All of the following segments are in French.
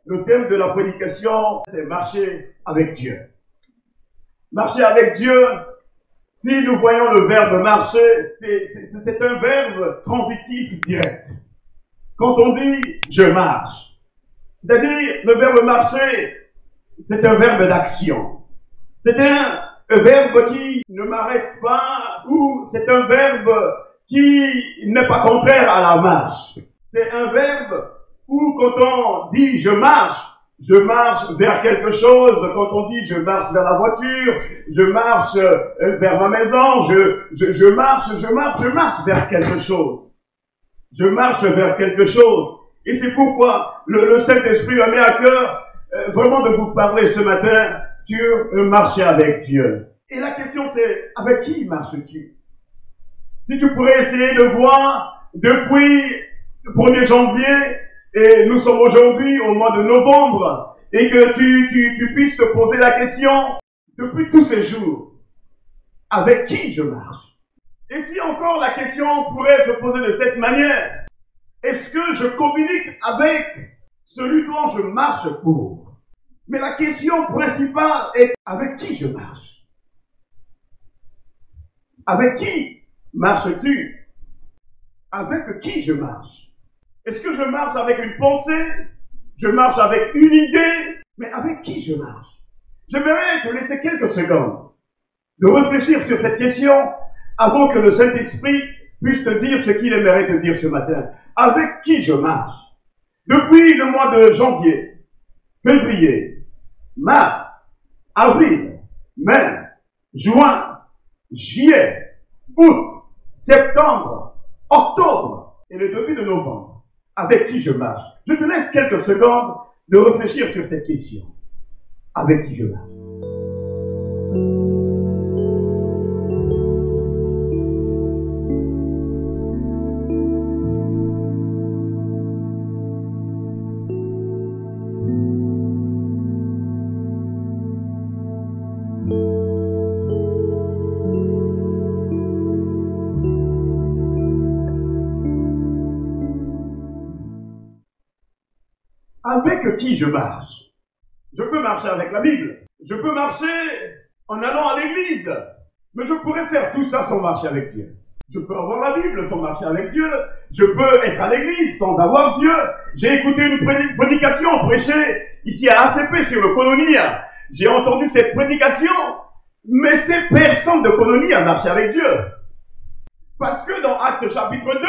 Le thème de la prédication, c'est marcher avec Dieu. Marcher avec Dieu, si nous voyons le verbe marcher, c'est un verbe transitif direct. Quand on dit « je marche », c'est-à-dire le verbe marcher, c'est un verbe d'action. C'est un verbe qui ne m'arrête pas ou c'est un verbe qui n'est pas contraire à la marche. C'est un verbe où quand on dit « je marche », je marche vers quelque chose. Quand on dit je marche vers la voiture, je marche vers ma maison, je marche vers quelque chose. Je marche vers quelque chose. Et c'est pourquoi le Saint-Esprit m'a mis à cœur vraiment de vous parler ce matin sur marcher avec Dieu. Et la question c'est, avec qui marches-tu? Si tu pourrais essayer de voir depuis le 1er janvier, et nous sommes aujourd'hui au mois de novembre, et que tu puisses te poser la question, depuis tous ces jours, avec qui je marche? Et si encore la question pourrait se poser de cette manière, est-ce que je communique avec celui dont je marche pour? Mais la question principale est, avec qui je marche? Avec qui marches-tu? Avec qui je marche? Est-ce que je marche avec une pensée? Je marche avec une idée? Mais avec qui je marche? J'aimerais te laisser quelques secondes de réfléchir sur cette question avant que le Saint-Esprit puisse te dire ce qu'il aimerait te dire ce matin. Avec qui je marche? Depuis le mois de janvier, février, mars, avril, mai, juin, juillet, août, septembre, octobre et le début de novembre. Avec qui je marche? Je te laisse quelques secondes de réfléchir sur cette question. Avec qui je marche? Avec qui je marche? Je peux marcher avec la Bible. Je peux marcher en allant à l'église. Mais je pourrais faire tout ça sans marcher avec Dieu. Je peux avoir la Bible sans marcher avec Dieu. Je peux être à l'église sans avoir Dieu. J'ai écouté une prédication prêchée ici à ACP sur le Koinonia. J'ai entendu cette prédication, mais ces personnes de Koinonia marchaient avec Dieu. Parce que dans Actes chapitre 2,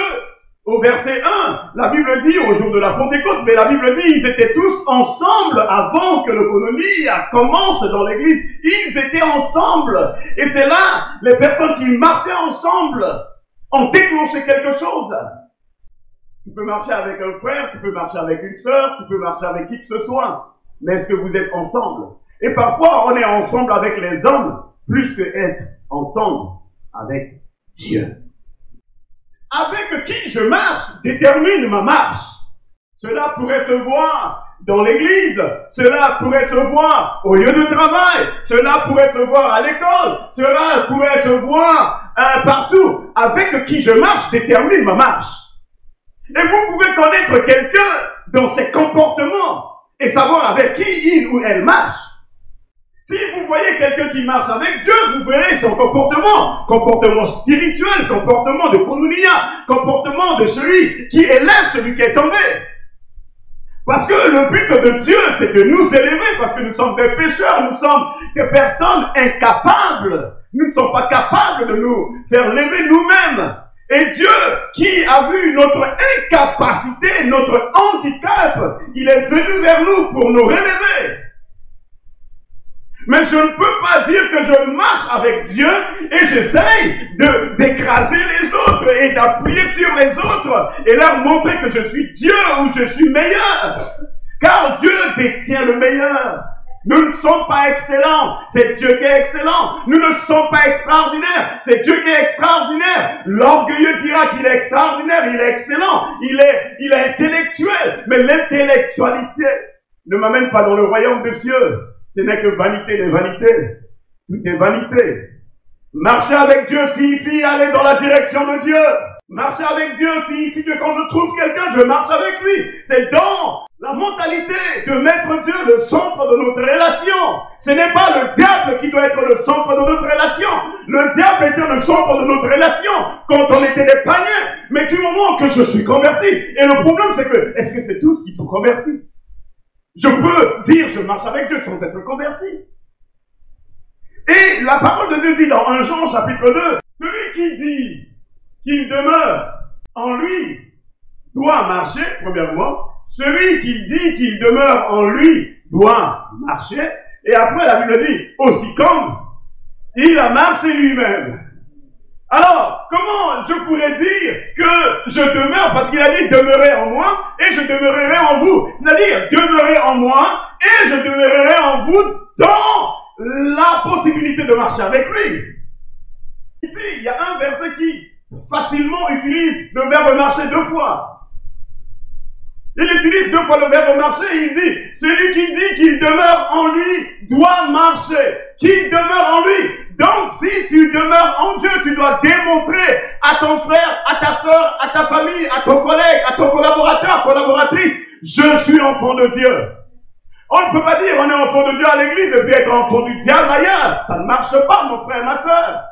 au verset 1, la Bible dit, au jour de la Pentecôte, mais la Bible dit, ils étaient tous ensemble avant que le Koinonia commence dans l'église. Ils étaient ensemble. Et c'est là, les personnes qui marchaient ensemble ont déclenché quelque chose. Tu peux marcher avec un frère, tu peux marcher avec une sœur, tu peux marcher avec qui que ce soit. Mais est-ce que vous êtes ensemble? Et parfois, on est ensemble avec les hommes, plus que être ensemble avec Dieu. Avec qui je marche détermine ma marche. Cela pourrait se voir dans l'église, cela pourrait se voir au lieu de travail, cela pourrait se voir à l'école, cela pourrait se voir partout. Avec qui je marche détermine ma marche. Et vous pouvez connaître quelqu'un dans ses comportements et savoir avec qui il ou elle marche. Si vous voyez quelqu'un qui marche avec Dieu, vous verrez son comportement spirituel, comportement de Koinonia, comportement de celui qui élève celui qui est tombé. Parce que le but de Dieu, c'est de nous élever, parce que nous sommes des pécheurs, nous sommes des personnes incapables. Nous ne sommes pas capables de nous faire lever nous-mêmes. Et Dieu, qui a vu notre incapacité, notre handicap, il est venu vers nous pour nous relever. Mais je ne peux pas dire que je marche avec Dieu et j'essaye d'écraser les autres et d'appuyer sur les autres et leur montrer que je suis Dieu ou je suis meilleur. Car Dieu détient le meilleur. Nous ne sommes pas excellents, c'est Dieu qui est excellent. Nous ne sommes pas extraordinaires, c'est Dieu qui est extraordinaire. L'orgueilleux dira qu'il est extraordinaire, il est excellent, il est intellectuel. Mais l'intellectualité ne m'amène pas dans le royaume des cieux. Ce n'est que vanité des vanités. Tout est vanité. Marcher avec Dieu signifie aller dans la direction de Dieu. Marcher avec Dieu signifie que quand je trouve quelqu'un, je marche avec lui. C'est dans la mentalité de mettre Dieu le centre de notre relation. Ce n'est pas le diable qui doit être le centre de notre relation. Le diable était le centre de notre relation quand on était des païens. Mais du moment que je suis converti, et le problème c'est que, est-ce que c'est tous qui sont convertis? Je peux dire je marche avec Dieu sans être converti. Et la parole de Dieu dit dans 1 Jean chapitre 2, celui qui dit qu'il demeure en lui doit marcher, premièrement. Celui qui dit qu'il demeure en lui doit marcher. Et après, la Bible dit, aussi comme il a marché lui-même. Alors, comment je pourrais dire que je demeure, parce qu'il a dit demeurez en moi et je demeurerai en vous. C'est-à-dire, demeurez en moi et je demeurerai en vous dans la possibilité de marcher avec lui. Ici, il y a un verset qui facilement utilise le verbe marcher 2 fois. Il utilise 2 fois le verbe marcher et il dit, celui qui dit qu'il demeure en lui doit marcher. Qu'il demeure en lui. Donc, si tu demeures en Dieu, tu dois démontrer à ton frère, à ta soeur, à ta famille, à ton collègue, à ton collaborateur, collaboratrice, je suis enfant de Dieu. On ne peut pas dire on est enfant de Dieu à l'église et puis être enfant du diable ailleurs. Ça ne marche pas, mon frère, ma soeur.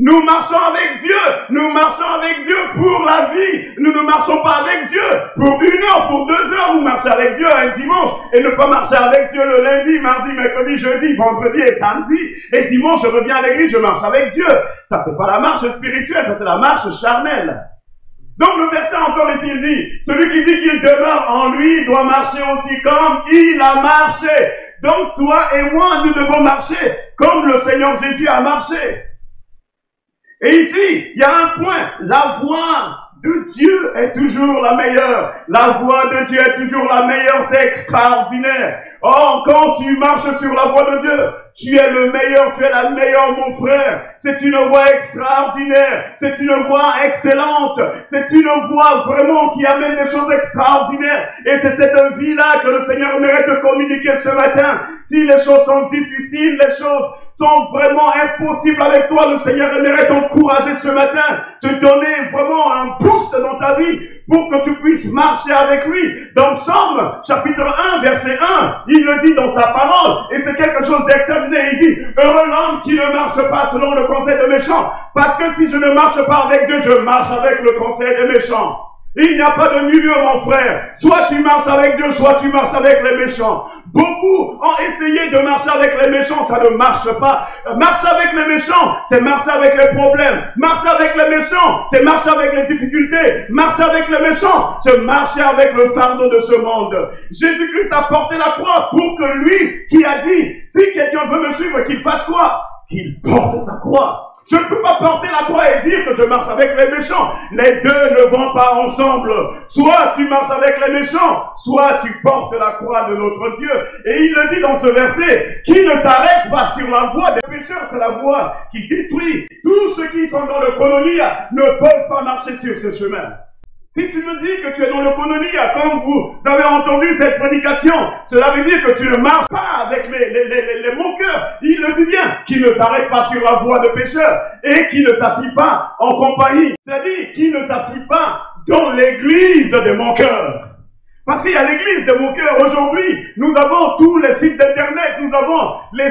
Nous marchons avec Dieu. Nous marchons avec Dieu pour la vie. Nous ne marchons pas avec Dieu pour 1 heure, pour 2 heures. Vous marchez avec Dieu un dimanche et ne pas marcher avec Dieu le lundi, mardi, mercredi, jeudi, vendredi et samedi. Et dimanche, je reviens à l'église, je marche avec Dieu. Ça, c'est pas la marche spirituelle, ça c'est la marche charnelle. Donc le verset encore ici, il dit, celui qui dit qu'il demeure en lui doit marcher aussi comme il a marché. Donc toi et moi, nous devons marcher comme le Seigneur Jésus a marché. Et ici, il y a un point, la voie de Dieu est toujours la meilleure. La voie de Dieu est toujours la meilleure, c'est extraordinaire. Oh, quand tu marches sur la voie de Dieu, tu es le meilleur, tu es la meilleure, mon frère. C'est une voie extraordinaire, c'est une voie excellente, c'est une voie vraiment qui amène des choses extraordinaires. Et c'est cette vie-là que le Seigneur aimerait te communiquer ce matin. Si les choses sont difficiles, les choses sont vraiment impossibles avec toi, le Seigneur aimerait t'encourager ce matin, te donner vraiment un boost dans ta vie pour que tu puisses marcher avec lui. Dans Psaume, chapitre 1, verset 1, il le dit dans sa parole, et c'est quelque chose d'extraordinaire. Il dit, heureux l'homme qui ne marche pas selon le conseil des méchants, parce que si je ne marche pas avec Dieu, je marche avec le conseil des méchants. Il n'y a pas de milieu, mon frère. Soit tu marches avec Dieu, soit tu marches avec les méchants. Beaucoup ont essayé de marcher avec les méchants, ça ne marche pas. Marcher avec les méchants, c'est marcher avec les problèmes. Marcher avec les méchants, c'est marcher avec les difficultés. Marcher avec les méchants, c'est marcher avec le fardeau de ce monde. Jésus-Christ a porté la croix pour que lui, qui a dit, si quelqu'un veut me suivre, qu'il fasse quoi? Qu'il porte sa croix. Je ne peux pas porter la croix et dire que je marche avec les méchants. Les deux ne vont pas ensemble. Soit tu marches avec les méchants, soit tu portes la croix de notre Dieu. Et il le dit dans ce verset, qui ne s'arrête pas sur la voie des pécheurs, c'est la voie qui détruit. Tous ceux qui sont dans le koinonia ne peuvent pas marcher sur ce chemin. Si tu me dis que tu es dans le koinonia, comme vous avez entendu cette prédication, cela veut dire que tu ne marches pas avec les moqueurs. Il le dit bien, qui ne s'arrête pas sur la voie de pécheurs et qui ne s'assit pas en compagnie. C'est-à-dire qui ne s'assit pas dans l'église des moqueurs. Parce qu'il y a l'église des moqueurs. Aujourd'hui, nous avons tous les sites d'internet, nous avons les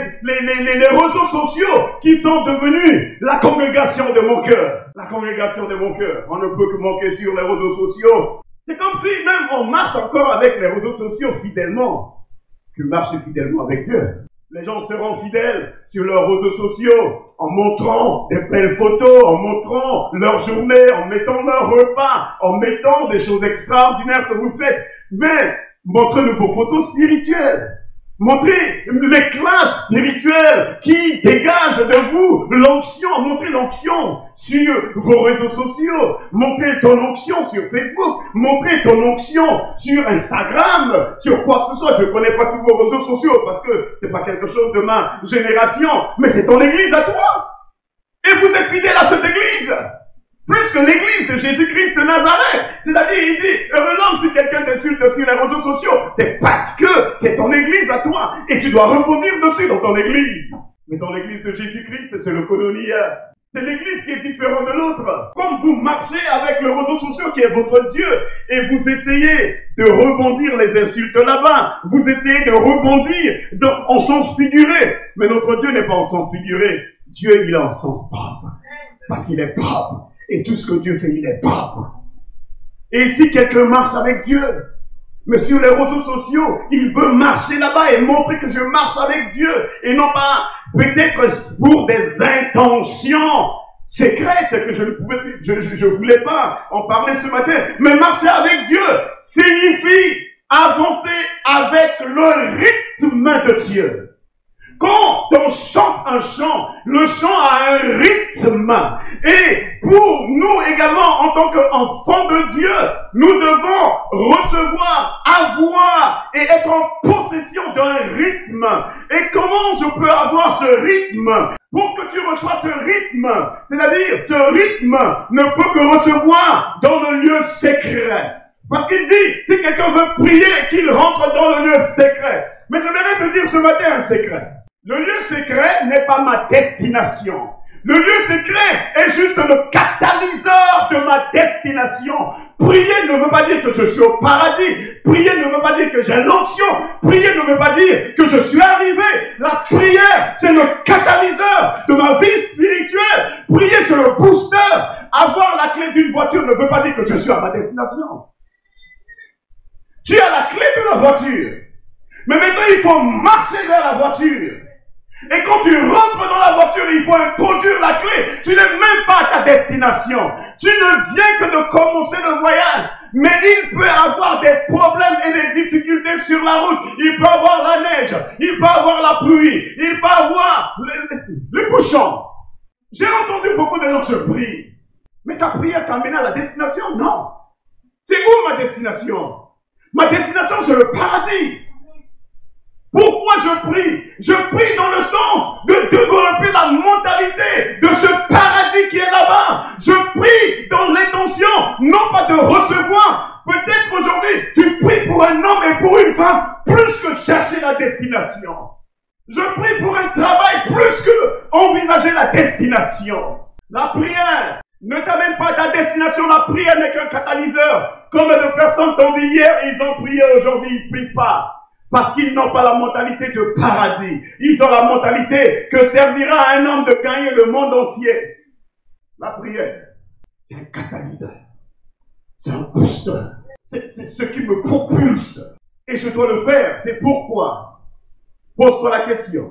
réseaux sociaux qui sont devenus la congrégation des moqueurs. La congrégation des moqueurs. On ne peut que manquer sur les réseaux sociaux. C'est comme si même on marche encore avec les réseaux sociaux fidèlement. Tu marches fidèlement avec Dieu. Les gens seront fidèles sur leurs réseaux sociaux en montrant des belles photos, en montrant leur journée, en mettant leur repas, en mettant des choses extraordinaires que vous faites. Mais montrez-nous vos photos spirituelles. Montrez l'éclat spirituel qui dégage de vous l'onction. Montrez l'onction sur vos réseaux sociaux. Montrez ton onction sur Facebook. Montrez ton onction sur Instagram, sur quoi que ce soit. Je ne connais pas tous vos réseaux sociaux parce que c'est pas quelque chose de ma génération, mais c'est ton église à toi. Et vous êtes fidèles à cette église. Plus que l'église de Jésus-Christ de Nazareth. C'est-à-dire, il dit, heureux l'homme si quelqu'un t'insulte sur les réseaux sociaux. C'est parce que c'est ton église à toi. Et tu dois rebondir dessus dans ton église. Mais dans l'église de Jésus-Christ, c'est le koinonia. C'est l'église qui est différente de l'autre. Comme vous marchez avec le réseau social qui est votre Dieu et vous essayez de rebondir les insultes là-bas, vous essayez de rebondir en sens figuré. Mais notre Dieu n'est pas en sens figuré. Dieu, il est en sens propre. Parce qu'il est propre. Et tout ce que Dieu fait, il est propre. Et si quelqu'un marche avec Dieu, mais sur les réseaux sociaux, il veut marcher là-bas et montrer que je marche avec Dieu. Et non pas peut-être pour des intentions secrètes que je voulais pas en parler ce matin. Mais marcher avec Dieu signifie avancer avec le rythme de Dieu. Quand on chante un chant, le chant a un rythme. Et pour nous également, en tant qu'enfants de Dieu, nous devons recevoir, avoir et être en possession d'un rythme. Et comment je peux avoir ce rythme? Pour que tu reçois ce rythme, c'est-à-dire ce rythme ne peut que recevoir dans le lieu secret. Parce qu'il dit, si quelqu'un veut prier, qu'il rentre dans le lieu secret. Mais j'aimerais te dire ce matin un secret. Le lieu secret n'est pas ma destination. Le lieu secret est juste le catalyseur de ma destination. Prier ne veut pas dire que je suis au paradis. Prier ne veut pas dire que j'ai l'onction. Prier ne veut pas dire que je suis arrivé. La prière, c'est le catalyseur de ma vie spirituelle. Prier, c'est le booster. Avoir la clé d'une voiture ne veut pas dire que je suis à ma destination. Tu as la clé de la voiture. Mais maintenant, il faut marcher vers la voiture. Et quand tu rentres dans la voiture, il faut introduire la clé. Tu n'es même pas à ta destination. Tu ne viens que de commencer le voyage. Mais il peut avoir des problèmes et des difficultés sur la route. Il peut avoir la neige. Il peut avoir la pluie. Il peut avoir les bouchons. J'ai entendu beaucoup de gens que je prie. Mais ta prière t'a amené à la destination? Non. C'est où ma destination? Ma destination, c'est le paradis. Pourquoi je prie? Je prie dans le sens de développer la mentalité de ce paradis qui est là-bas. Je prie dans l'intention, non pas de recevoir. Peut-être aujourd'hui, tu pries pour un homme et pour une femme, plus que chercher la destination. Je prie pour un travail, plus que envisager la destination. La prière ne t'amène pas à ta destination. La prière n'est qu'un catalyseur. Combien de personnes t'ont dit hier, ils ont prié, aujourd'hui ils ne prient pas. Parce qu'ils n'ont pas la mentalité de paradis. Ils ont la mentalité que servira à un homme de gagner le monde entier. La prière, c'est un catalyseur. C'est un booster. C'est ce qui me propulse. Et je dois le faire. C'est pourquoi. Pose-toi la question.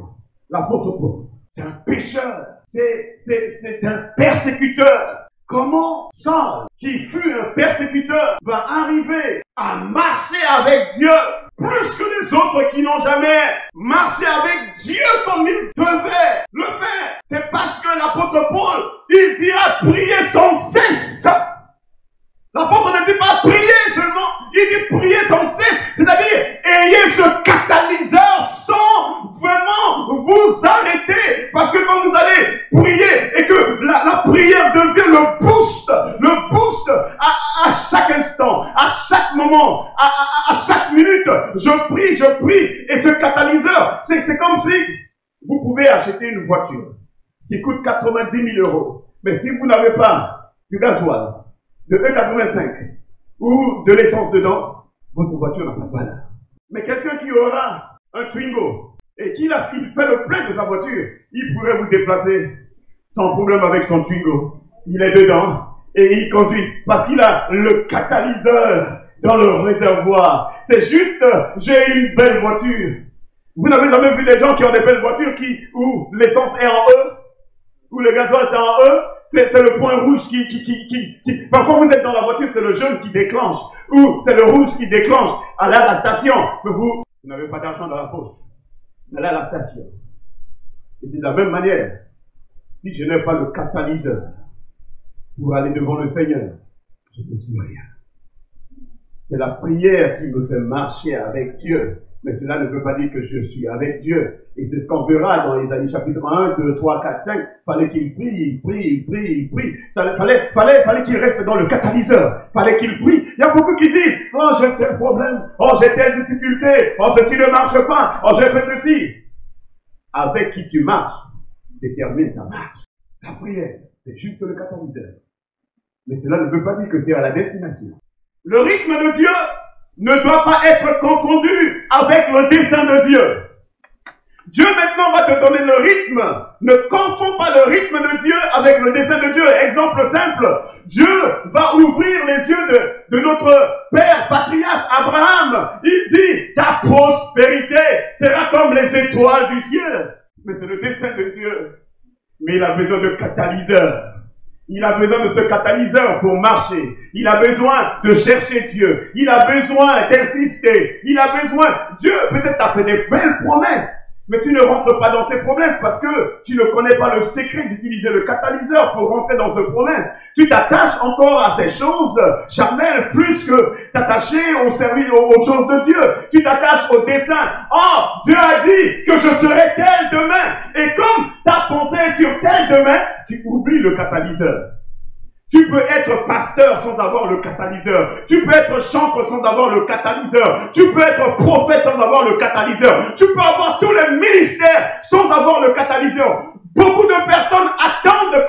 L'apôtre Paul, c'est un pécheur. C'est un persécuteur. Comment Saul, qui fut un persécuteur, va arriver à marcher avec Dieu plus que les autres qui n'ont jamais marché avec Dieu comme ils devaient le faire? C'est parce que l'apôtre Paul, il dira prier sans cesse. L'apôtre ne dit pas prier seulement, il dit prier sans cesse, c'est-à-dire ayez ce catalyseur sans vraiment vous arrêter. Parce que quand vous allez prier et que la prière devient le boost à chaque instant, à chaque moment, à chaque minute, je prie. Et ce catalyseur, c'est comme si vous pouvez acheter une voiture qui coûte 90 000 €. Mais si vous n'avez pas du gasoil, de E85 ou de l'essence dedans, votre voiture n'a pas de valeur. Mais quelqu'un qui aura un Twingo et qui fait le plein de sa voiture, il pourrait vous déplacer sans problème avec son Twingo. Il est dedans et il conduit parce qu'il a le catalyseur dans le réservoir. C'est juste, j'ai une belle voiture. Vous n'avez jamais vu des gens qui ont des belles voitures où l'essence est en E, où le gasoil est en E? C'est le point rouge qui... Parfois vous êtes dans la voiture, c'est le jaune qui déclenche. Ou c'est le rouge qui déclenche. Allez à la station. Mais vous n'avez pas d'argent dans la poche. Allez à la station. Et c'est de la même manière. Si je n'ai pas le catalyseur pour aller devant le Seigneur, je ne suis rien. C'est la prière qui me fait marcher avec Dieu. Mais cela ne veut pas dire que je suis avec Dieu. Et c'est ce qu'on verra dans Ésaïe chapitre 1, 2, 3, 4, 5. Fallait qu'il prie. Fallait qu'il reste dans le catalyseur. Fallait qu'il prie. Il y a beaucoup qui disent, oh, j'ai tel problème. Oh, j'ai telle difficulté. Oh, ceci ne marche pas. Oh, j'ai fait ceci. Avec qui tu marches détermine ta marche. La prière, C'est juste le catalyseur. Mais cela ne veut pas dire que tu es à la destination. Le rythme de Dieu ne doit pas être confondu avec le dessein de Dieu. Dieu maintenant va te donner le rythme. Ne confonds pas le rythme de Dieu avec le dessein de Dieu. Exemple simple. Dieu va ouvrir les yeux de notre père patriarche Abraham. Il dit, ta prospérité sera comme les étoiles du ciel. Mais c'est le dessein de Dieu. Mais il a besoin de catalyseurs. Il a besoin de ce catalyseur pour marcher. Il a besoin de chercher Dieu. Il a besoin d'insister. Il a besoin. Dieu peut-être t'a fait des belles promesses. Mais tu ne rentres pas dans ces promesses parce que tu ne connais pas le secret d'utiliser le catalyseur pour rentrer dans ces promesses. Tu t'attaches encore à ces choses charnelles plus que t'attacher aux choses de Dieu. Tu t'attaches au dessein. Oh, Dieu a dit que je serai tel demain. Et comme tu as pensé sur tel demain, tu oublies le catalyseur. Tu peux être pasteur sans avoir le catalyseur. Tu peux être chanteur sans avoir le catalyseur. Tu peux être prophète sans avoir le catalyseur. Tu peux avoir tous les ministères sans avoir le catalyseur. Beaucoup de personnes attendent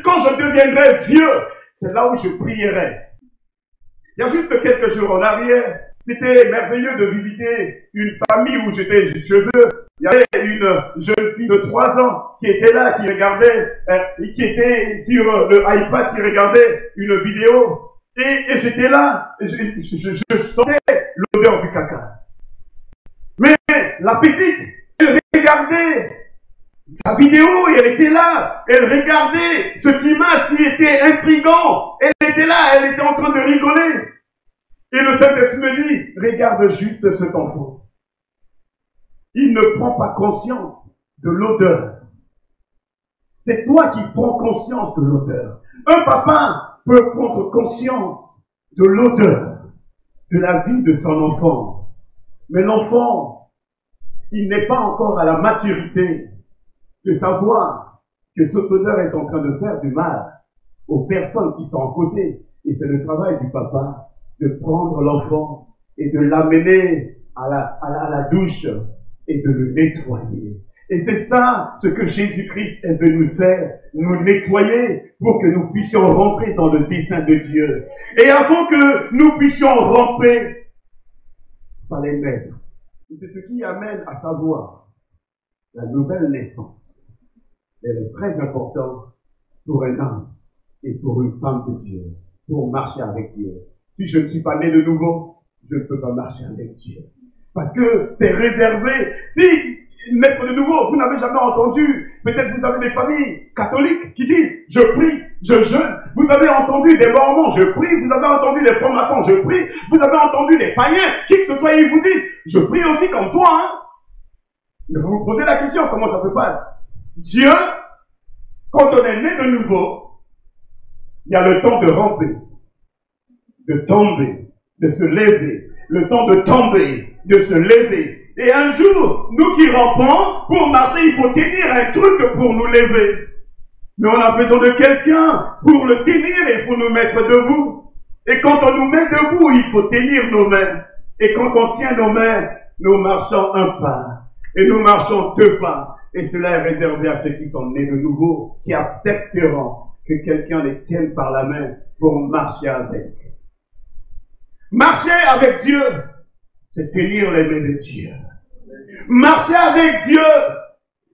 quand je deviendrai Dieu. C'est là où je prierai. Il y a juste quelques jours en arrière, c'était merveilleux de visiter une famille où j'étais chez eux. Il y avait une jeune fille de 3 ans qui était là, qui regardait, qui était sur le iPad, qui regardait une vidéo. Et j'étais là, je sentais l'odeur du caca. Mais la petite, elle regardait sa vidéo et elle était là. Elle regardait cette image qui était intrigante. Elle était là, elle était en train de rigoler. Et le Saint-Esprit me dit, regarde juste cet enfant. Il ne prend pas conscience de l'odeur. C'est toi qui prends conscience de l'odeur. Un papa peut prendre conscience de l'odeur de la vie de son enfant. Mais l'enfant, il n'est pas encore à la maturité de savoir que cette odeur est en train de faire du mal aux personnes qui sont à côté. Et c'est le travail du papa de prendre l'enfant et de l'amener à la douche et de le nettoyer. Et c'est ça ce que Jésus-Christ est venu faire, nous nettoyer pour que nous puissions rentrer dans le dessein de Dieu. Et avant que nous puissions rentrer, il fallait naître. Et c'est ce qui amène à savoir la nouvelle naissance. Elle est très importante pour un homme et pour une femme de Dieu, pour marcher avec Dieu. Si je ne suis pas né de nouveau, je ne peux pas marcher avec Dieu. Parce que c'est réservé. Si naître de nouveau, vous n'avez jamais entendu, peut-être vous avez des familles catholiques qui disent, je prie, je jeûne. Vous avez entendu des mormons, je prie. Vous avez entendu les francs-maçons, je prie. Vous avez entendu les païens, qui que ce soit, ils vous disent, je prie aussi comme toi. Hein? Mais vous vous posez la question, comment ça se passe? Dieu, quand on est né de nouveau, il y a le temps de ramper, de tomber, de se lever, le temps de tomber, de se lever. Et un jour, nous qui rampons, pour marcher, il faut tenir un truc pour nous lever. Mais on a besoin de quelqu'un pour le tenir et pour nous mettre debout. Et quand on nous met debout, il faut tenir nos mains. Et quand on tient nos mains, nous marchons un pas. Et nous marchons 2 pas. Et cela est réservé à ceux qui sont nés de nouveau, qui accepteront que quelqu'un les tienne par la main pour marcher avec. Marcher avec Dieu, c'est tenir les mains de Dieu. Marcher avec Dieu,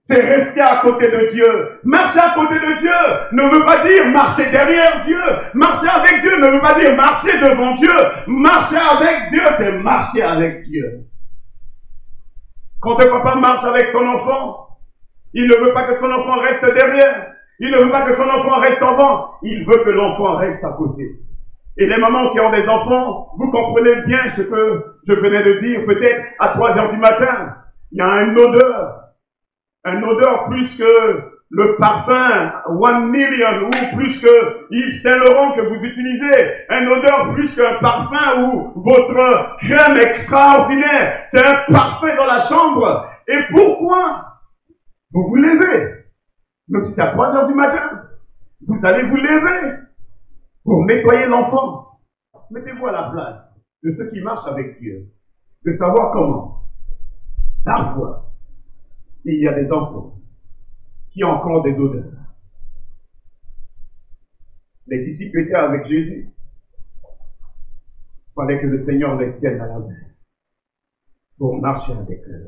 c'est rester à côté de Dieu. Marcher à côté de Dieu ne veut pas dire marcher derrière Dieu. Marcher avec Dieu ne veut pas dire marcher devant Dieu. Marcher avec Dieu, c'est marcher avec Dieu. Quand un papa marche avec son enfant, il ne veut pas que son enfant reste derrière. Il ne veut pas que son enfant reste en avant. Il veut que l'enfant reste à côté. Et les mamans qui ont des enfants, vous comprenez bien ce que je venais de dire, peut-être à 3 heures du matin. Il y a une odeur plus que le parfum 1 million ou plus que Yves Saint Laurent que vous utilisez. Une odeur plus qu'un parfum ou votre crème extraordinaire. C'est un parfum dans la chambre. Et pourquoi vous vous levez? Même si c'est à 3 heures du matin, vous allez vous lever pour nettoyer l'enfant. Mettez-vous à la place de ceux qui marchent avec Dieu, de savoir comment. Parfois, il y a des enfants qui ont encore des odeurs. Les disciples étaient avec Jésus. Il fallait que le Seigneur les tienne à la main pour marcher avec eux.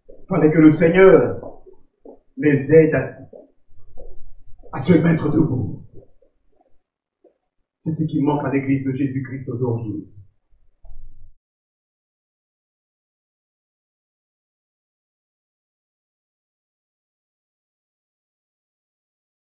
Il fallait que le Seigneur les aide à se mettre debout. C'est ce qui manque à l'église de Jésus-Christ aujourd'hui.